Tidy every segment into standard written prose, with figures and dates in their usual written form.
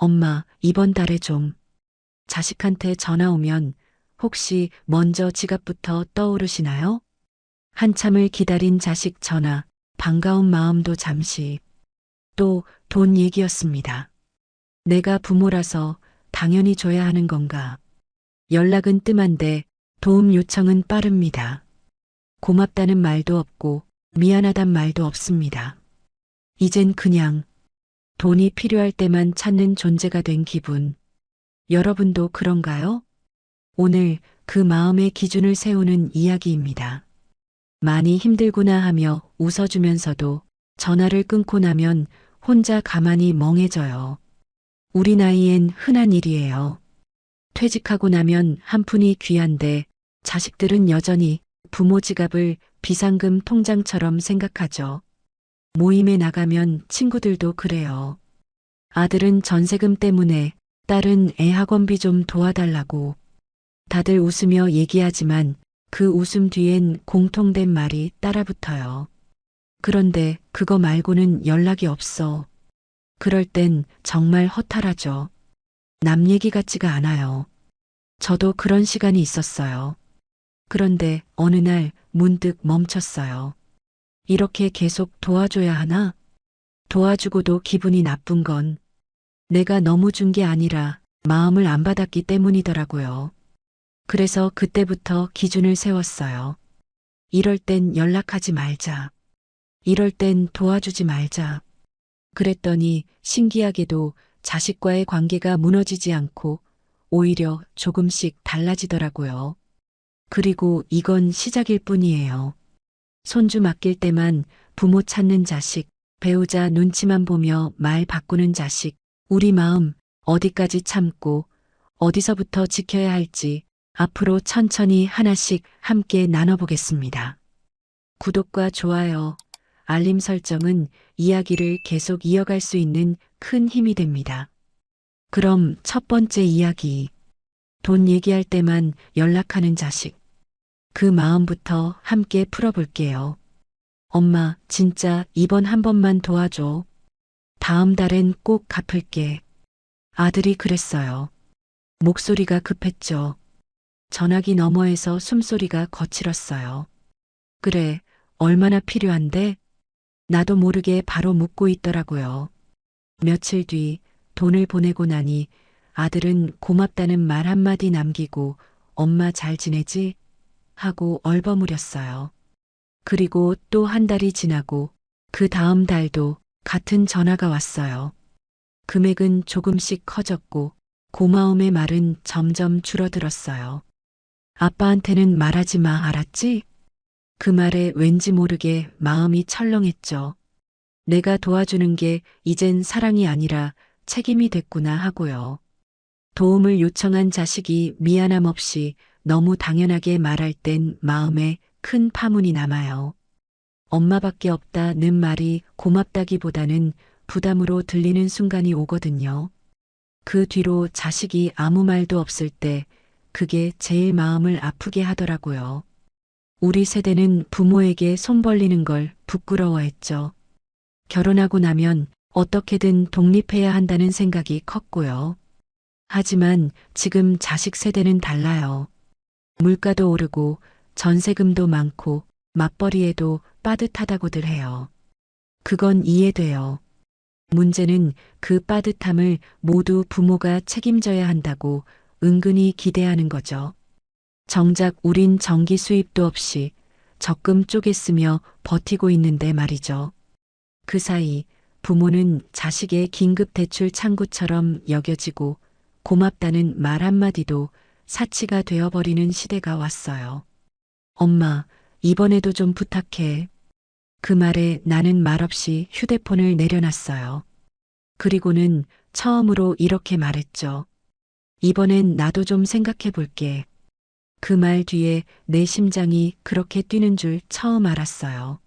엄마, 이번 달에 좀 자식한테 전화 오면 혹시 먼저 지갑부터 떠오르시나요? 한참을 기다린 자식 전화, 반가운 마음도 잠시 또 돈 얘기였습니다. 내가 부모라서 당연히 줘야 하는 건가? 연락은 뜸한데 도움 요청은 빠릅니다. 고맙다는 말도 없고 미안하단 말도 없습니다. 이젠 그냥 돈이 필요할 때만 찾는 존재가 된 기분. 여러분도 그런가요? 오늘 그 마음의 기준을 세우는 이야기입니다. 많이 힘들구나 하며 웃어주면서도 전화를 끊고 나면 혼자 가만히 멍해져요. 우리 나이엔 흔한 일이에요. 퇴직하고 나면 한 푼이 귀한데 자식들은 여전히 부모 지갑을 비상금 통장처럼 생각하죠. 모임에 나가면 친구들도 그래요. 아들은 전세금 때문에, 딸은 애 학원비 좀 도와달라고. 다들 웃으며 얘기하지만 그 웃음 뒤엔 공통된 말이 따라붙어요. 그런데 그거 말고는 연락이 없어. 그럴 땐 정말 허탈하죠. 남 얘기 같지가 않아요. 저도 그런 시간이 있었어요. 그런데 어느 날 문득 멈췄어요. 이렇게 계속 도와줘야 하나? 도와주고도 기분이 나쁜 건 내가 너무 준 게 아니라 마음을 안 받았기 때문이더라고요. 그래서 그때부터 기준을 세웠어요. 이럴 땐 연락하지 말자. 이럴 땐 도와주지 말자. 그랬더니 신기하게도 자식과의 관계가 무너지지 않고 오히려 조금씩 달라지더라고요. 그리고 이건 시작일 뿐이에요. 손주 맡길 때만 부모 찾는 자식, 배우자 눈치만 보며 말 바꾸는 자식, 우리 마음 어디까지 참고 어디서부터 지켜야 할지 앞으로 천천히 하나씩 함께 나눠보겠습니다. 구독과 좋아요, 알림 설정은 이야기를 계속 이어갈 수 있는 큰 힘이 됩니다. 그럼 첫 번째 이야기. 돈 얘기할 때만 연락하는 자식. 그 마음부터 함께 풀어볼게요. 엄마, 진짜 이번 한 번만 도와줘. 다음 달엔 꼭 갚을게. 아들이 그랬어요. 목소리가 급했죠. 전화기 너머에서 숨소리가 거칠었어요. 그래, 얼마나 필요한데? 나도 모르게 바로 묻고 있더라고요. 며칠 뒤 돈을 보내고 나니 아들은 고맙다는 말 한마디 남기고 엄마 잘 지내지? 하고 얼버무렸어요. 그리고 또 한 달이 지나고 그 다음 달도 같은 전화가 왔어요. 금액은 조금씩 커졌고 고마움의 말은 점점 줄어들었어요. 아빠한테는 말하지 마, 알았지? 그 말에 왠지 모르게 마음이 철렁했죠. 내가 도와주는 게 이젠 사랑이 아니라 책임이 됐구나 하고요. 도움을 요청한 자식이 미안함 없이 너무 당연하게 말할 땐 마음에 큰 파문이 남아요. 엄마밖에 없다는 말이 고맙다기보다는 부담으로 들리는 순간이 오거든요. 그 뒤로 자식이 아무 말도 없을 때 그게 제일 마음을 아프게 하더라고요. 우리 세대는 부모에게 손 벌리는 걸 부끄러워했죠. 결혼하고 나면 어떻게든 독립해야 한다는 생각이 컸고요. 하지만 지금 자식 세대는 달라요. 물가도 오르고 전세금도 많고 맞벌이에도 빠듯하다고들 해요. 그건 이해돼요. 문제는 그 빠듯함을 모두 부모가 책임져야 한다고 은근히 기대하는 거죠. 정작 우린 전기 수입도 없이 적금 쪼개 쓰며 버티고 있는데 말이죠. 그 사이 부모는 자식의 긴급 대출 창구처럼 여겨지고 고맙다는 말 한마디도 사치가 되어버리는 시대가 왔어요. 엄마, 이번에도 좀 부탁해. 그 말에 나는 말없이 휴대폰을 내려놨어요. 그리고는 처음으로 이렇게 말했죠. 이번엔 나도 좀 생각해 볼게. 그 말 뒤에 내 심장이 그렇게 뛰는 줄 처음 알았어요.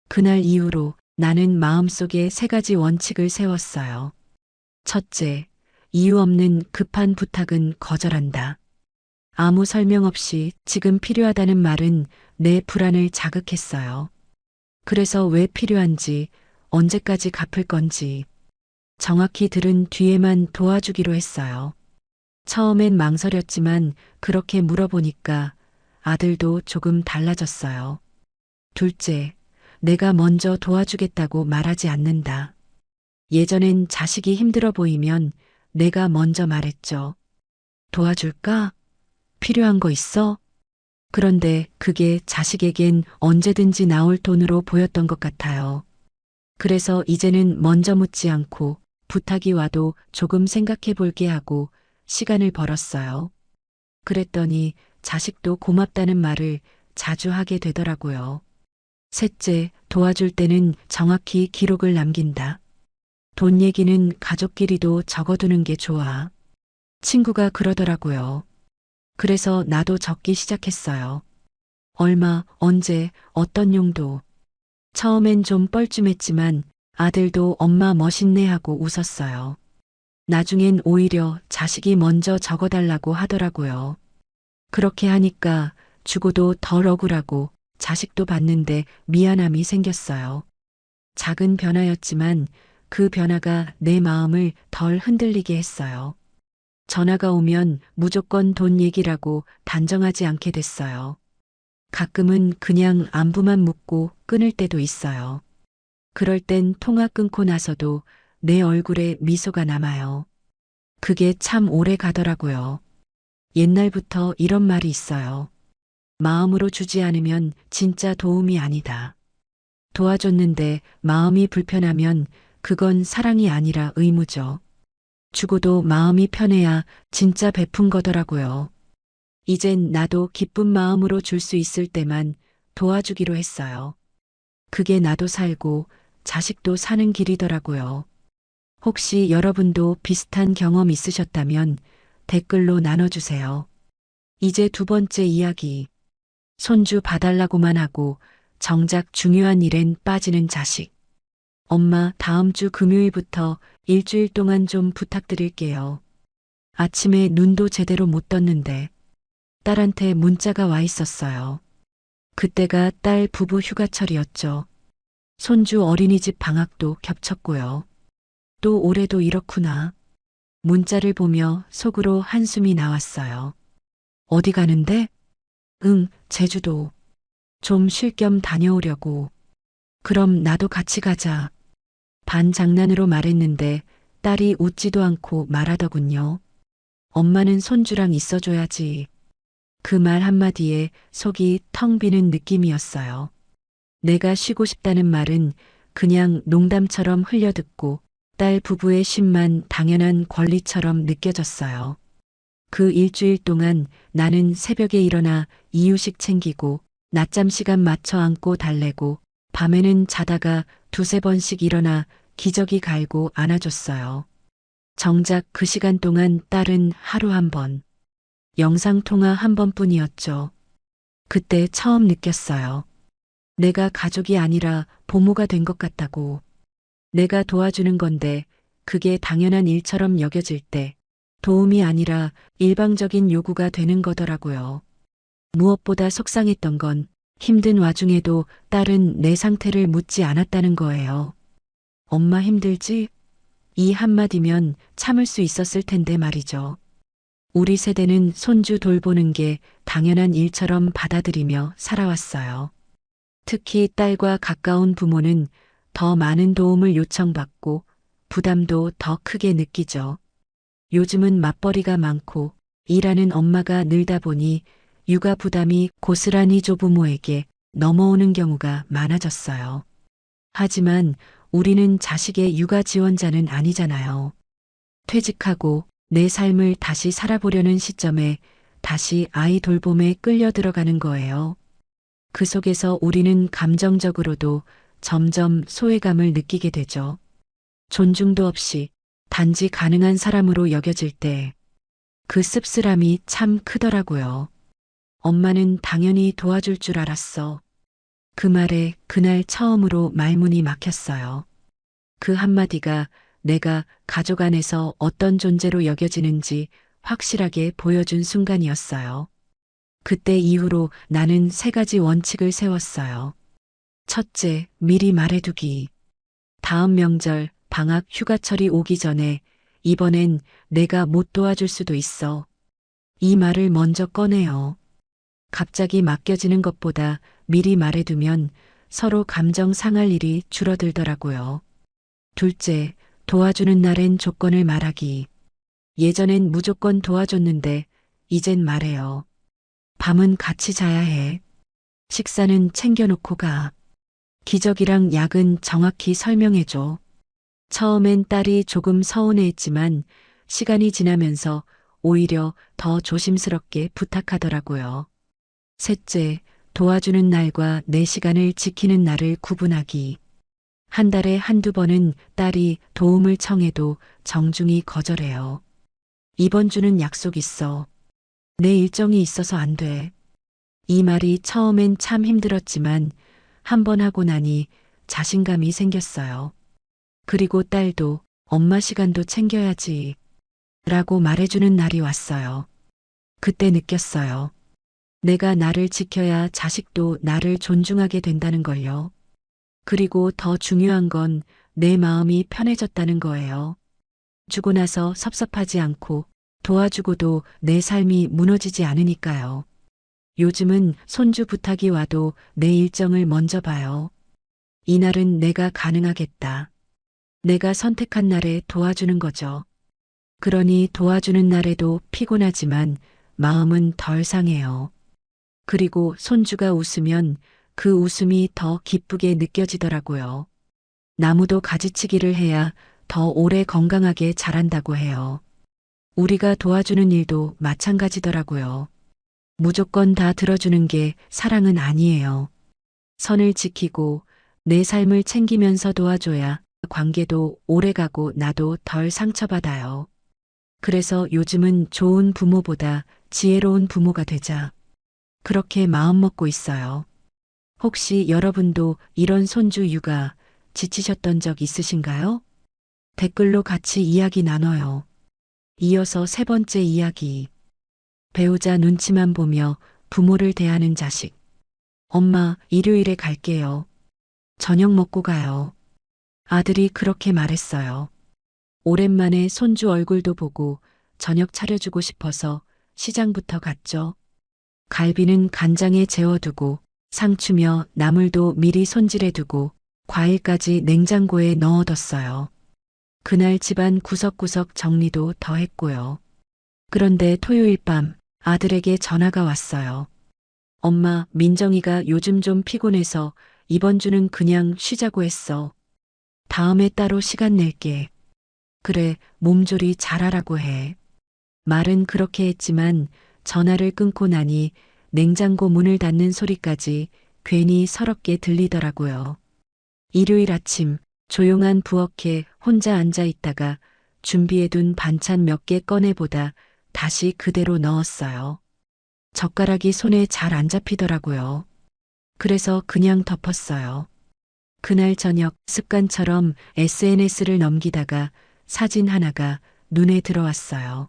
그날 이후로 나는 마음속에 3가지 원칙을 세웠어요. 첫째, 이유 없는 급한 부탁은 거절한다. 아무 설명 없이 지금 필요하다는 말은 내 불안을 자극했어요. 그래서 왜 필요한지, 언제까지 갚을 건지, 정확히 들은 뒤에만 도와주기로 했어요. 처음엔 망설였지만 그렇게 물어보니까 아들도 조금 달라졌어요. 둘째, 내가 먼저 도와주겠다고 말하지 않는다. 예전엔 자식이 힘들어 보이면 내가 먼저 말했죠. 도와줄까? 필요한 거 있어? 그런데 그게 자식에겐 언제든지 나올 돈으로 보였던 것 같아요. 그래서 이제는 먼저 묻지 않고 부탁이 와도 조금 생각해 볼게 하고 시간을 벌었어요. 그랬더니 자식도 고맙다는 말을 자주 하게 되더라고요. 셋째, 도와줄 때는 정확히 기록을 남긴다. 돈 얘기는 가족끼리도 적어두는 게 좋아. 친구가 그러더라고요. 그래서 나도 적기 시작했어요. 얼마, 언제, 어떤 용도. 처음엔 좀 뻘쭘했지만 아들도 엄마 멋있네 하고 웃었어요. 나중엔 오히려 자식이 먼저 적어달라고 하더라고요. 그렇게 하니까 주고도 덜 억울하고 자식도 받는데 미안함이 생겼어요. 작은 변화였지만 그 변화가 내 마음을 덜 흔들리게 했어요. 전화가 오면 무조건 돈 얘기라고 단정하지 않게 됐어요. 가끔은 그냥 안부만 묻고 끊을 때도 있어요. 그럴 땐 통화 끊고 나서도 내 얼굴에 미소가 남아요. 그게 참 오래 가더라고요. 옛날부터 이런 말이 있어요. 마음으로 주지 않으면 진짜 도움이 아니다. 도와줬는데 마음이 불편하면 그건 사랑이 아니라 의무죠. 주고도 마음이 편해야 진짜 베푼 거더라고요. 이젠 나도 기쁜 마음으로 줄 수 있을 때만 도와주기로 했어요. 그게 나도 살고 자식도 사는 길이더라고요. 혹시 여러분도 비슷한 경험 있으셨다면 댓글로 나눠주세요. 이제 두 번째 이야기. 손주 봐달라고만 하고 정작 중요한 일엔 빠지는 자식. 엄마, 다음 주 금요일부터 일주일 동안 좀 부탁드릴게요. 아침에 눈도 제대로 못 떴는데 딸한테 문자가 와 있었어요. 그때가 딸 부부 휴가철이었죠. 손주 어린이집 방학도 겹쳤고요. 또 올해도 이렇구나. 문자를 보며 속으로 한숨이 나왔어요. 어디 가는데? 응, 제주도. 좀 쉴 겸 다녀오려고. 그럼 나도 같이 가자. 반 장난으로 말했는데 딸이 웃지도 않고 말하더군요. 엄마는 손주랑 있어줘야지. 그 말 한마디에 속이 텅 비는 느낌이었어요. 내가 쉬고 싶다는 말은 그냥 농담처럼 흘려듣고 딸 부부의 쉼만 당연한 권리처럼 느껴졌어요. 그 일주일 동안 나는 새벽에 일어나 이유식 챙기고 낮잠 시간 맞춰 안고 달래고 밤에는 자다가 두세 번씩 일어나 기저귀 갈고 안아줬어요. 정작 그 시간 동안 딸은 하루 한 번, 영상통화 한 번뿐이었죠. 그때 처음 느꼈어요. 내가 가족이 아니라 보모가 된 것 같다고. 내가 도와주는 건데 그게 당연한 일처럼 여겨질 때 도움이 아니라 일방적인 요구가 되는 거더라고요. 무엇보다 속상했던 건 힘든 와중에도 딸은 내 상태를 묻지 않았다는 거예요. 엄마 힘들지? 이 한마디면 참을 수 있었을 텐데 말이죠. 우리 세대는 손주 돌보는 게 당연한 일처럼 받아들이며 살아왔어요. 특히 딸과 가까운 부모는 더 많은 도움을 요청받고 부담도 더 크게 느끼죠. 요즘은 맞벌이가 많고 일하는 엄마가 늘다 보니 육아 부담이 고스란히 조부모에게 넘어오는 경우가 많아졌어요. 하지만 우리는 자식의 육아 지원자는 아니잖아요. 퇴직하고 내 삶을 다시 살아보려는 시점에 다시 아이 돌봄에 끌려 들어가는 거예요. 그 속에서 우리는 감정적으로도 점점 소외감을 느끼게 되죠. 존중도 없이 단지 가능한 사람으로 여겨질 때 그 씁쓸함이 참 크더라고요. 엄마는 당연히 도와줄 줄 알았어. 그 말에 그날 처음으로 말문이 막혔어요. 그 한마디가 내가 가족 안에서 어떤 존재로 여겨지는지 확실하게 보여준 순간이었어요. 그때 이후로 나는 세 가지 원칙을 세웠어요. 첫째, 미리 말해두기. 다음 명절, 방학 휴가철이 오기 전에 이번엔 내가 못 도와줄 수도 있어. 이 말을 먼저 꺼내요. 갑자기 맡겨지는 것보다 미리 말해두면 서로 감정 상할 일이 줄어들더라고요. 둘째, 도와주는 날엔 조건을 말하기. 예전엔 무조건 도와줬는데 이젠 말해요. 밤은 같이 자야 해. 식사는 챙겨놓고 가. 기저귀랑 약은 정확히 설명해줘. 처음엔 딸이 조금 서운해했지만 시간이 지나면서 오히려 더 조심스럽게 부탁하더라고요. 셋째, 도와주는 날과 내 시간을 지키는 날을 구분하기. 한 달에 한두 번은 딸이 도움을 청해도 정중히 거절해요. 이번 주는 약속 있어. 내 일정이 있어서 안 돼. 이 말이 처음엔 참 힘들었지만 한 번 하고 나니 자신감이 생겼어요. 그리고 딸도 엄마 시간도 챙겨야지 라고 말해주는 날이 왔어요. 그때 느꼈어요. 내가 나를 지켜야 자식도 나를 존중하게 된다는 걸요. 그리고 더 중요한 건 내 마음이 편해졌다는 거예요. 주고 나서 섭섭하지 않고 도와주고도 내 삶이 무너지지 않으니까요. 요즘은 손주 부탁이 와도 내 일정을 먼저 봐요. 이날은 내가 가능하겠다. 내가 선택한 날에 도와주는 거죠. 그러니 도와주는 날에도 피곤하지만 마음은 덜 상해요. 그리고 손주가 웃으면 그 웃음이 더 기쁘게 느껴지더라고요. 나무도 가지치기를 해야 더 오래 건강하게 자란다고 해요. 우리가 도와주는 일도 마찬가지더라고요. 무조건 다 들어주는 게 사랑은 아니에요. 선을 지키고 내 삶을 챙기면서 도와줘야 관계도 오래가고 나도 덜 상처받아요. 그래서 요즘은 좋은 부모보다 지혜로운 부모가 되자. 그렇게 마음먹고 있어요. 혹시 여러분도 이런 손주 육아 지치셨던 적 있으신가요? 댓글로 같이 이야기 나눠요. 이어서 세 번째 이야기. 배우자 눈치만 보며 부모를 대하는 자식. 엄마, 일요일에 갈게요. 저녁 먹고 가요. 아들이 그렇게 말했어요. 오랜만에 손주 얼굴도 보고 저녁 차려주고 싶어서 시장부터 갔죠. 갈비는 간장에 재워두고 상추며 나물도 미리 손질해두고 과일까지 냉장고에 넣어뒀어요. 그날 집안 구석구석 정리도 더 했고요. 그런데 토요일 밤 아들에게 전화가 왔어요. 엄마, 민정이가 요즘 좀 피곤해서 이번 주는 그냥 쉬자고 했어. 다음에 따로 시간 낼게. 그래, 몸조리 잘하라고 해. 말은 그렇게 했지만 전화를 끊고 나니 냉장고 문을 닫는 소리까지 괜히 서럽게 들리더라고요. 일요일 아침 조용한 부엌에 혼자 앉아 있다가 준비해둔 반찬 몇 개 꺼내보다 다시 그대로 넣었어요. 젓가락이 손에 잘 안 잡히더라고요. 그래서 그냥 덮었어요. 그날 저녁 습관처럼 SNS를 넘기다가 사진 하나가 눈에 들어왔어요.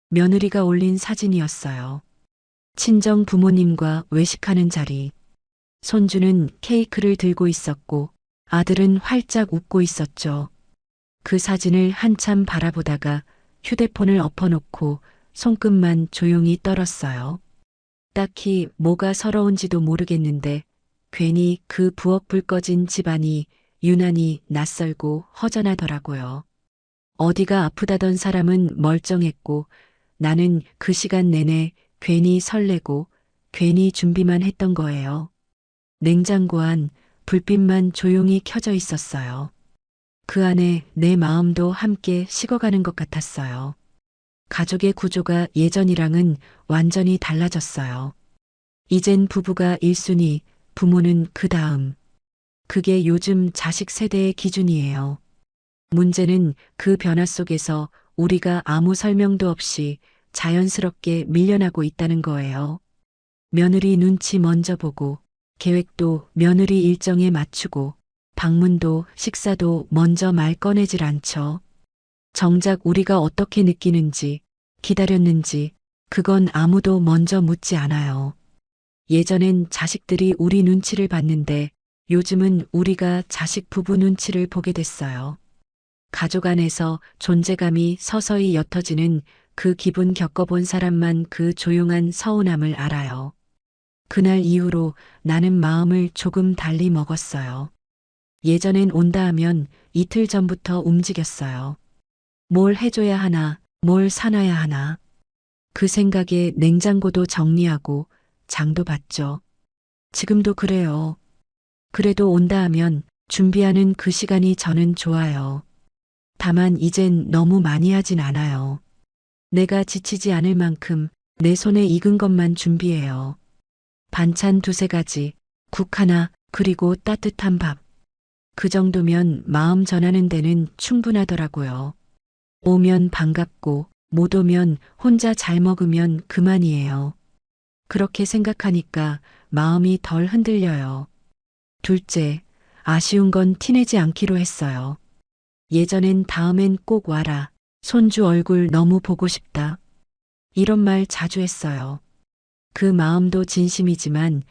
며느리가 올린 사진이었어요. 친정 부모님과 외식하는 자리. 손주는 케이크를 들고 있었고 아들은 활짝 웃고 있었죠. 그 사진을 한참 바라보다가 휴대폰을 엎어놓고 손끝만 조용히 떨었어요. 딱히 뭐가 서러운지도 모르겠는데 괜히 그 부엌 불 꺼진 집안이 유난히 낯설고 허전하더라고요. 어디가 아프다던 사람은 멀쩡했고 나는 그 시간 내내 괜히 설레고 괜히 준비만 했던 거예요. 냉장고 안 불빛만 조용히 켜져 있었어요. 그 안에 내 마음도 함께 식어가는 것 같았어요. 가족의 구조가 예전이랑은 완전히 달라졌어요. 이젠 부부가 1순위, 부모는 그 다음. 그게 요즘 자식 세대의 기준이에요. 문제는 그 변화 속에서 우리가 아무 설명도 없이 자연스럽게 밀려나고 있다는 거예요. 며느리 눈치 먼저 보고, 계획도 며느리 일정에 맞추고, 방문도 식사도 먼저 말 꺼내질 않죠. 정작 우리가 어떻게 느끼는지, 기다렸는지, 그건 아무도 먼저 묻지 않아요. 예전엔 자식들이 우리 눈치를 봤는데 요즘은 우리가 자식 부부 눈치를 보게 됐어요. 가족 안에서 존재감이 서서히 옅어지는 그 기분 겪어본 사람만 그 조용한 서운함을 알아요. 그날 이후로 나는 마음을 조금 달리 먹었어요. 예전엔 온다 하면 이틀 전부터 움직였어요. 뭘 해줘야 하나, 뭘 사놔야 하나. 그 생각에 냉장고도 정리하고 장도 봤죠. 지금도 그래요. 그래도 온다 하면 준비하는 그 시간이 저는 좋아요. 다만 이젠 너무 많이 하진 않아요. 내가 지치지 않을 만큼 내 손에 익은 것만 준비해요. 반찬 두세 가지, 국 하나, 그리고 따뜻한 밥. 그 정도면 마음 전하는 데는 충분하더라고요. 오면 반갑고 못 오면 혼자 잘 먹으면 그만이에요. 그렇게 생각하니까 마음이 덜 흔들려요. 둘째, 아쉬운 건 티내지 않기로 했어요. 예전엔 다음엔 꼭 와라. 손주 얼굴 너무 보고 싶다. 이런 말 자주 했어요. 그 마음도 진심이지만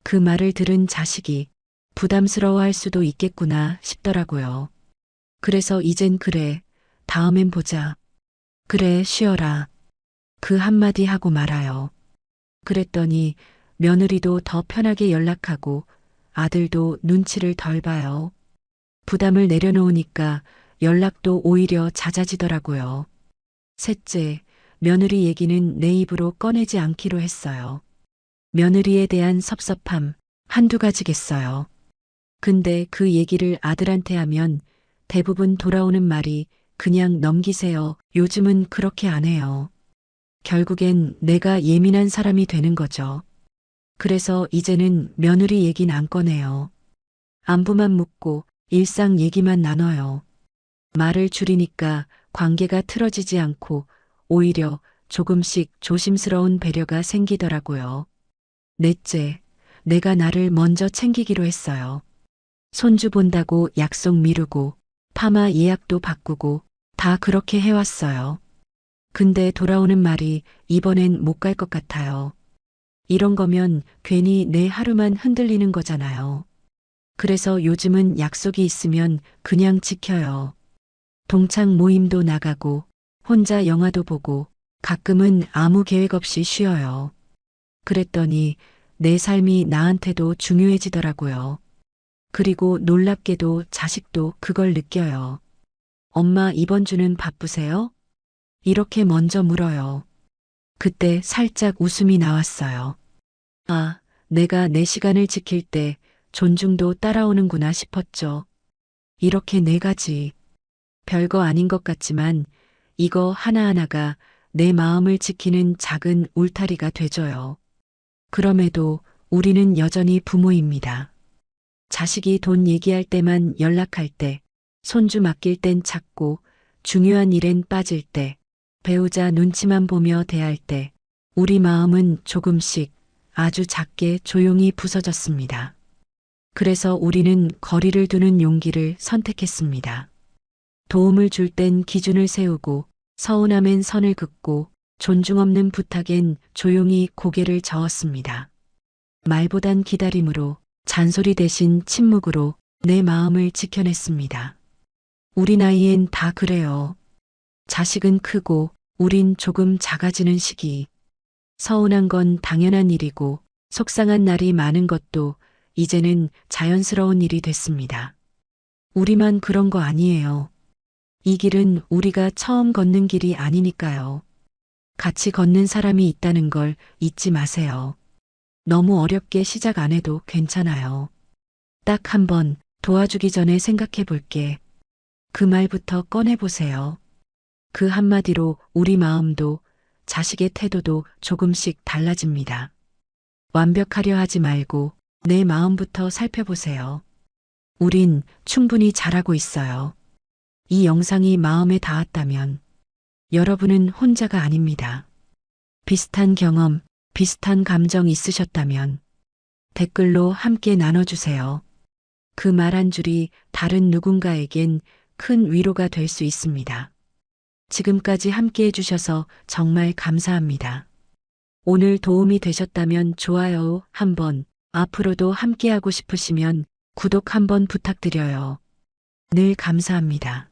그 말을 들은 자식이 부담스러워할 수도 있겠구나 싶더라고요. 그래서 이젠 그래, 다음엔 보자. 그래, 쉬어라. 그 한마디 하고 말아요. 그랬더니 며느리도 더 편하게 연락하고 아들도 눈치를 덜 봐요. 부담을 내려놓으니까 연락도 오히려 잦아지더라고요. 셋째, 며느리 얘기는 내 입으로 꺼내지 않기로 했어요. 며느리에 대한 섭섭함 한두 가지겠어요. 근데 그 얘기를 아들한테 하면 대부분 돌아오는 말이 그냥 넘기세요. 요즘은 그렇게 안 해요. 결국엔 내가 예민한 사람이 되는 거죠. 그래서 이제는 며느리 얘긴 안 꺼내요. 안부만 묻고 일상 얘기만 나눠요. 말을 줄이니까 관계가 틀어지지 않고 오히려 조금씩 조심스러운 배려가 생기더라고요. 넷째, 내가 나를 먼저 챙기기로 했어요. 손주 본다고 약속 미루고 파마 예약도 바꾸고 다 그렇게 해왔어요. 근데 돌아오는 말이 이번엔 못 갈 것 같아요. 이런 거면 괜히 내 하루만 흔들리는 거잖아요. 그래서 요즘은 약속이 있으면 그냥 지켜요. 동창 모임도 나가고 혼자 영화도 보고 가끔은 아무 계획 없이 쉬어요. 그랬더니 내 삶이 나한테도 중요해지더라고요. 그리고 놀랍게도 자식도 그걸 느껴요. 엄마 이번 주는 바쁘세요? 이렇게 먼저 물어요. 그때 살짝 웃음이 나왔어요. 아, 내가 내 시간을 지킬 때 존중도 따라오는구나 싶었죠. 이렇게 네 가지. 별거 아닌 것 같지만 이거 하나하나가 내 마음을 지키는 작은 울타리가 되줘요. 그럼에도 우리는 여전히 부모입니다. 자식이 돈 얘기할 때만 연락할 때, 손주 맡길 땐 찾고, 중요한 일엔 빠질 때, 배우자 눈치만 보며 대할 때, 우리 마음은 조금씩 아주 작게 조용히 부서졌습니다. 그래서 우리는 거리를 두는 용기를 선택했습니다. 도움을 줄 땐 기준을 세우고, 서운함엔 선을 긋고, 존중 없는 부탁엔 조용히 고개를 저었습니다. 말보단 기다림으로, 잔소리 대신 침묵으로 내 마음을 지켜냈습니다. 우리 나이엔 다 그래요. 자식은 크고 우린 조금 작아지는 시기. 서운한 건 당연한 일이고 속상한 날이 많은 것도 이제는 자연스러운 일이 됐습니다. 우리만 그런 거 아니에요. 이 길은 우리가 처음 걷는 길이 아니니까요. 같이 걷는 사람이 있다는 걸 잊지 마세요. 너무 어렵게 시작 안 해도 괜찮아요. 딱 한 번 도와주기 전에 생각해 볼게. 그 말부터 꺼내보세요. 그 한마디로 우리 마음도 자식의 태도도 조금씩 달라집니다. 완벽하려 하지 말고 내 마음부터 살펴보세요. 우린 충분히 잘하고 있어요. 이 영상이 마음에 닿았다면 여러분은 혼자가 아닙니다. 비슷한 경험, 비슷한 감정 있으셨다면 댓글로 함께 나눠주세요. 그 말 한 줄이 다른 누군가에겐 큰 위로가 될 수 있습니다. 지금까지 함께 해주셔서 정말 감사합니다. 오늘 도움이 되셨다면 좋아요 한번, 앞으로도 함께하고 싶으시면 구독 한번 부탁드려요. 늘 감사합니다.